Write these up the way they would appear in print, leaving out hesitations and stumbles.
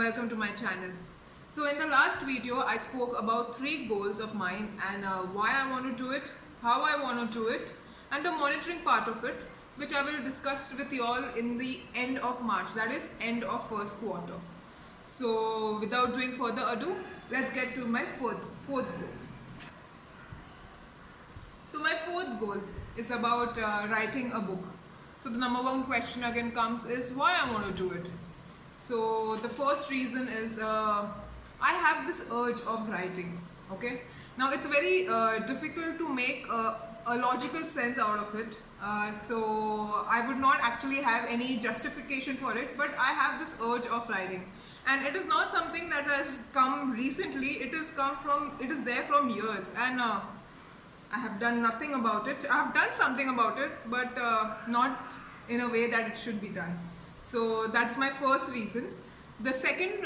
welcome to my channel. So in the last video I spoke about 3 goals of mine and why I want to do it, how I want to do it and the monitoring part of it, which I will discuss with you all in the end of March, that is end of first quarter. So without doing further ado, let's get to my fourth goal. So my fourth goal is about writing a book. So the number one question again comes is why I want to do it. So the first reason is I have this urge of writing. Okay, now it's very difficult to make a logical sense out of it. So I would not actually have any justification for it, but I have this urge of writing, and it is not something that has come recently. It is there from years, and I have done nothing about it. I have done something about it, but not in a way that it should be done. So that's my first reason. The second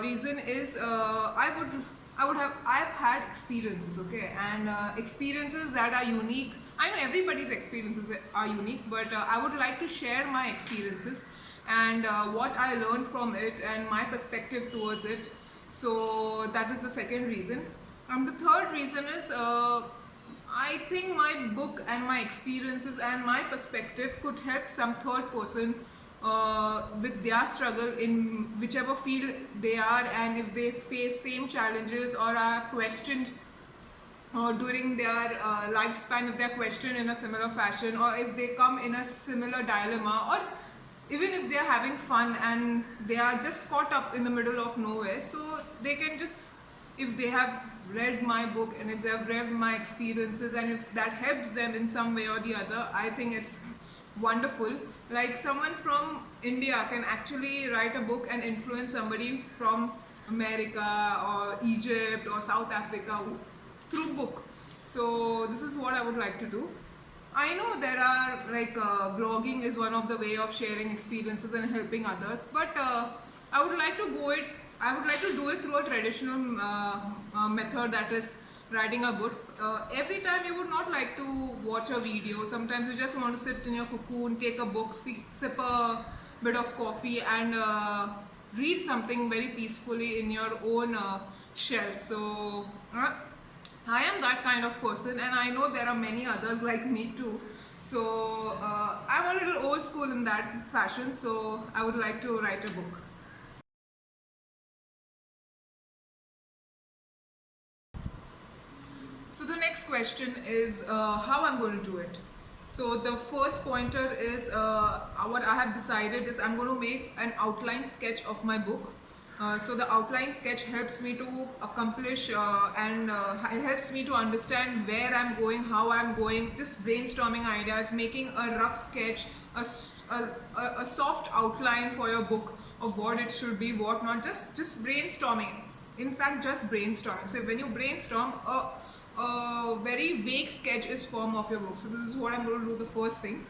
reason is I have had experiences, okay, and experiences that are unique. I know everybody's experiences are unique, but I would like to share my experiences and what I learned from it and my perspective towards it. So that is the second reason. The third reason is I think my book and my experiences and my perspective could help some third person with their struggle in whichever field they are, and if they face same challenges or are questioned during their lifespan, if they are questioned in a similar fashion, or if they come in a similar dilemma, or even if they are having fun and they are just caught up in the middle of nowhere, so they can just, if they have read my book and if they have read my experiences and if that helps them in some way or the other, I think it's wonderful. Like someone from India can actually write a book and influence somebody from America or Egypt or South Africa through book. So this is what I would like to do. I know there are like vlogging is one of the way of sharing experiences and helping others, but I would like to do it through a traditional method, that is writing a book. Every time you would not like to watch a video. Sometimes you just want to sit in your cocoon, take a book, sip a bit of coffee and read something very peacefully in your own shell. So I am that kind of person, and I know there are many others like me too. So I'm a little old school in that fashion, so I would like to write a book. So the next question is how I'm going to do it. So the first pointer is what I have decided is I'm going to make an outline sketch of my book. So the outline sketch helps me to accomplish and helps me to understand where I'm going, how I'm going, just brainstorming ideas, making a rough sketch, a soft outline for your book of what it should be, what not, just brainstorming. In fact, just brainstorming. So when you brainstorm, a very vague sketch is form of your book. So this is what I'm going to do, the first thing.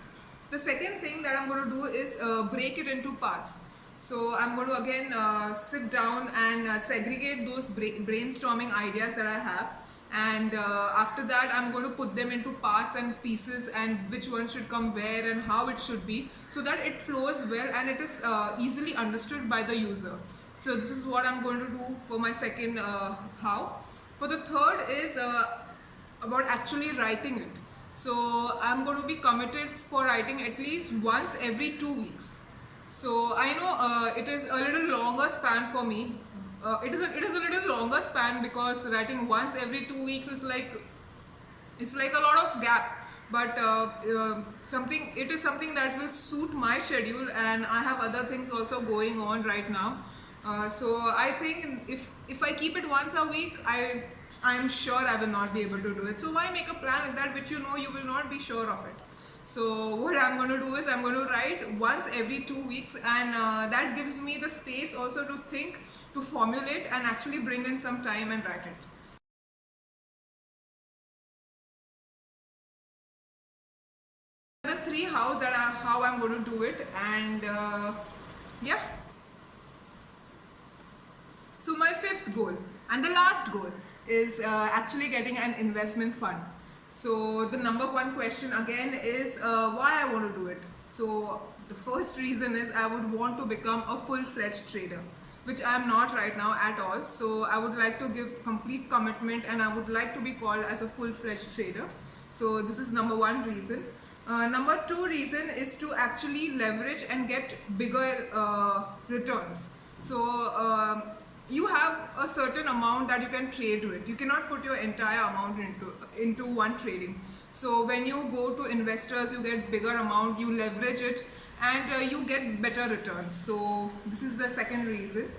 The second thing that I'm going to do is break it into parts. So I'm going to again sit down and segregate those brainstorming ideas that I have, and after that I'm going to put them into parts and pieces, and which one should come where and how it should be, so that it flows well and it is easily understood by the user. So this is what I'm going to do for my second how. For the third is about actually writing it. So I'm going to be committed for writing at least once every 2 weeks. So I know it is a little longer span for me. It is a little longer span because writing once every 2 weeks is like, it's like a lot of gap. But it is something that will suit my schedule, and I have other things also going on right now. So I think if I keep it once a week, I am sure I will not be able to do it. So why make a plan like that which you know you will not be sure of it? So what I'm going to do is I'm going to write once every 2 weeks, and that gives me the space also to think, to formulate and actually bring in some time and write it. The 3 hows that how I'm going to do it, and yeah. So my 5th goal and the last goal is actually getting an investment fund. So the number one question again is why I want to do it. So the first reason is I would want to become a full-fledged trader. which I am not right now at all. So I would like to give complete commitment and I would like to be called as a full-fledged trader. So this is number one reason. Number two reason is to actually leverage and get bigger returns. So you have a certain amount that you can trade with. You cannot put your entire amount into one trading. So when you go to investors, you get bigger amount, you leverage it, and you get better returns. So this is the second reason.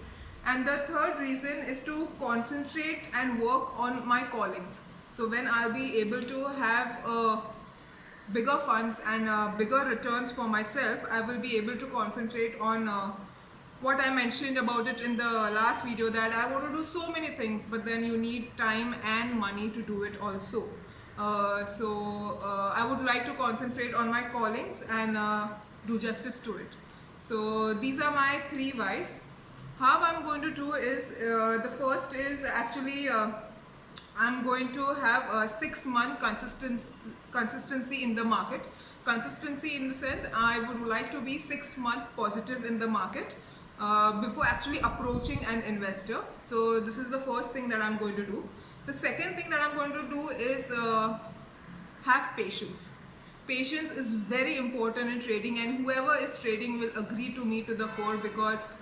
And the third reason is to concentrate and work on my callings. So when I'll be able to have bigger funds and bigger returns for myself, I will be able to concentrate on what I mentioned about it in the last video, that I want to do so many things, but then you need time and money to do it also. I would like to concentrate on my callings and do justice to it. So these are my three whys. How I'm going to do is, the first is actually I'm going to have a 6-month consistency in the market. Consistency in the sense, I would like to be 6 months positive in the market before actually approaching an investor. So this is the first thing that I'm going to do. The second thing that I'm going to do is have patience. Patience is very important in trading, and whoever is trading will agree to me to the core, because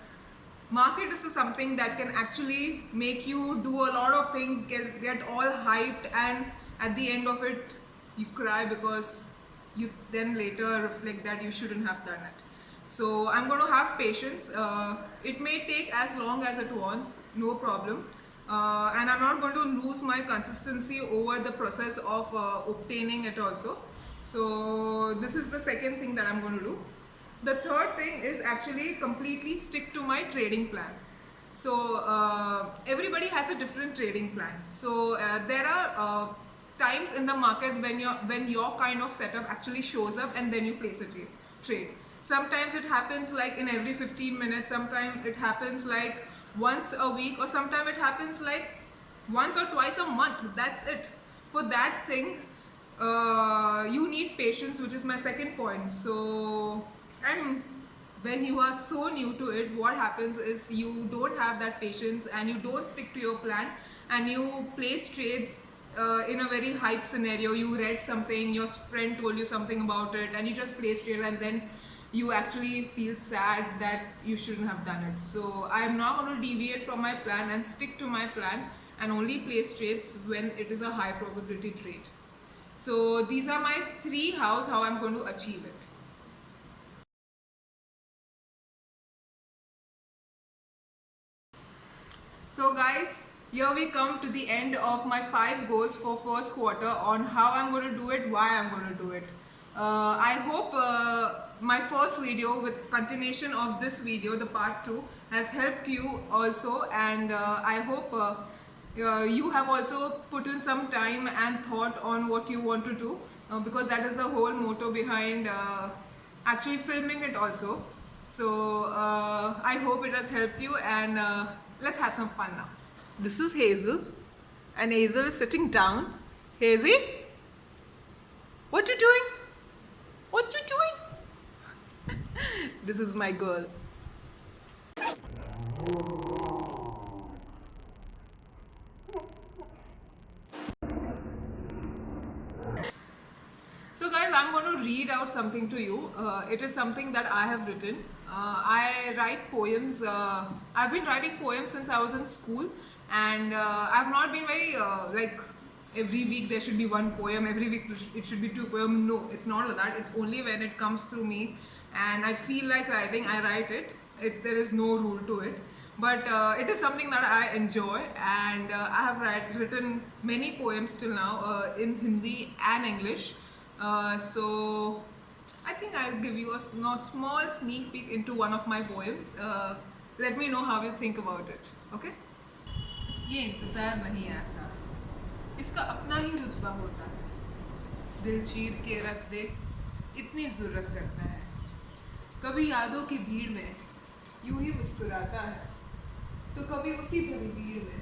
market is something that can actually make you do a lot of things, get all hyped, and at the end of it you cry because you then later reflect that you shouldn't have done it. So I'm going to have patience. It may take as long as it wants, no problem. And I'm not going to lose my consistency over the process of obtaining it also. So this is the second thing that I'm going to do. The third thing is actually completely stick to my trading plan. So everybody has a different trading plan. So there are times in the market when your kind of setup actually shows up, and then you place a trade. Sometimes it happens like in every 15 minutes, sometimes it happens like once a week, or sometimes it happens like once or twice a month. That's it. For that thing, you need patience, which is my second point. So, and when you are so new to it, what happens is you don't have that patience and you don't stick to your plan, and you place trades in a very hype scenario. You read something, your friend told you something about it, and you just place trade, and then you actually feel sad that you shouldn't have done it. So I am not going to deviate from my plan and stick to my plan and only place trades when it is a high probability trade. So these are my three hows how I'm going to achieve it. So guys, here we come to the end of my 5 goals for first quarter on how I'm going to do it, why I'm going to do it. I hope my first video with continuation of this video, the part 2, has helped you also, and I hope you have also put in some time and thought on what you want to do, because that is the whole motto behind actually filming it also. So I hope it has helped you, and let's have some fun now. This is Hazel, and Hazel is sitting down. Hazy, what you doing? What you doing? This is my girl. So guys, I'm going to read out something to you. It is something that I have written. I write poems. I've been writing poems since I was in school, and I've not been very like every week there should be one poem, every week it should be 2 poems. No, it's not like that. It's only when it comes through me and I feel like writing, I write it. There is no rule to it. But it is something that I enjoy, and I have written many poems till now in Hindi and English. So I think I'll give you a small sneak peek into one of my poems. Let me know how you think about it. Okay? ये इंतज़ार नहीं ऐसा, इसका अपना ही रुतबा होता है, दिल चीर के रख दे इतनी ज़रूरत करता है, कभी यादों की भीड़ में यूं ही मुस्कुराता है, तो कभी उसी भरी भीड़ में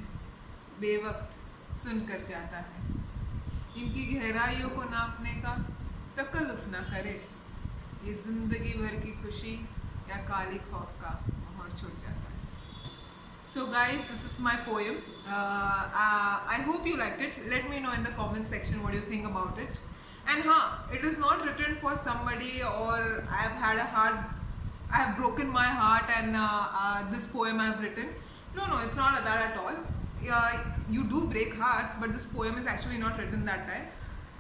बेवक्त सुन कर जाता है, इनकी गहराइयों को नापने का तकल्लुफ़ ना करे, ये ज़िंदगी भर की खुशी या काली खौफ का मोहर छोड़ जाता है. So guys, this is my poem. I hope you liked it. Let me know in the comment section what you think about it. And it is not written for somebody or I have broken my heart and this poem I have written. No, it's not that at all. You do break hearts, but this poem is actually not written that time.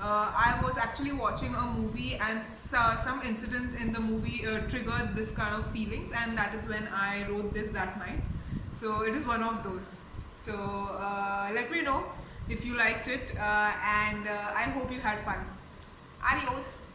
I was actually watching a movie and some incident in the movie triggered this kind of feelings, and that is when I wrote this that night. So it is one of those. So let me know if you liked it, and I hope you had fun. Adios.